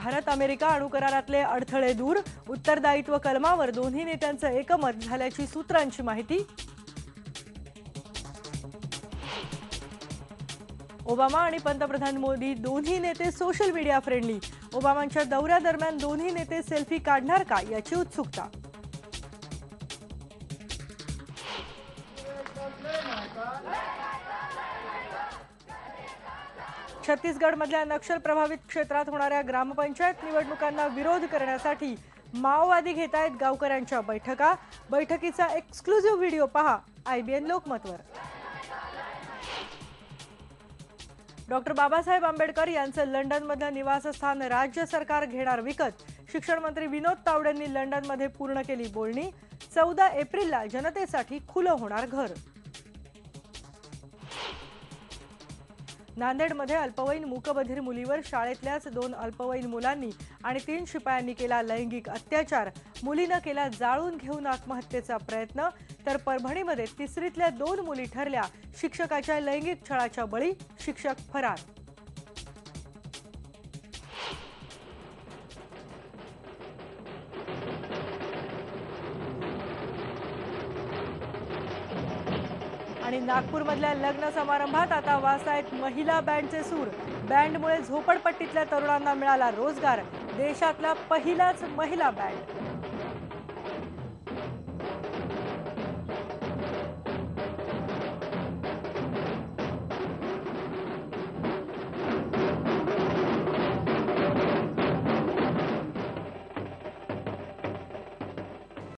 Bharat America अणु करारातले अडथळे दूर, उत्तरदायित्व कलमावर दोन्ही नेत्यांचं एकमत झाल्याची सूत्रांची माहिती। ओबामा आणि पंतप्रधान मोदी दोन्ही नेते सोशल मीडिया फ्रेंडली, ओबामांच्या दौऱ्यादरम्यान दोन्ही नेते सेल्फी काढणार का याची उत्सुकता। छत्तीसगडमधल्या नक्षल प्रभावित क्षेत्रात होणाऱ्या ग्रामपंचायत निवडणुकांना विरोध करण्यासाठी माओवादी घेत आहेत गावकऱ्यांच्या बैठका। बैठकीचा एक्सक्लुझिव्ह व्हिडिओ पहा IBN लोकमतवर। डॉक्टर बाबासाहेब आंबेडकर यांचं लंडनमधलं निवासस्थान राज्य सरकार घेणार विकत, शिक्षण मंत्री विनोद तावडेंनी लंडनमध्ये पूर्ण केली बोलणी। 14 एप्रिलला जनतेसाठी खुलं होणार घर। नांदेडमध्ये अल्पवयीन मूकबधीर मुलीवर शाळेतल्याच 2 अल्पवयीन मुलांनी आणि 3 शिपायांनी केला लैंगिक अत्याचार, मुलीनं केला जाळून घेऊन आत्महत्येचा प्रयत्न। तर परभणीमध्ये तिसरीतल्या 2 मुली ठरल्या शिक्षकाच्या लैंगिक छळाच्या बळी, शिक्षक फरार। आणि नागपूरमधल्या लग्न समारंभात आता वाजतायत महिला बँडचे सूर। बँडमुळे झोपडपट्टीतल्या तरुणांना मिळाला रोजगार, देशातला पहिलाच महिला बँड।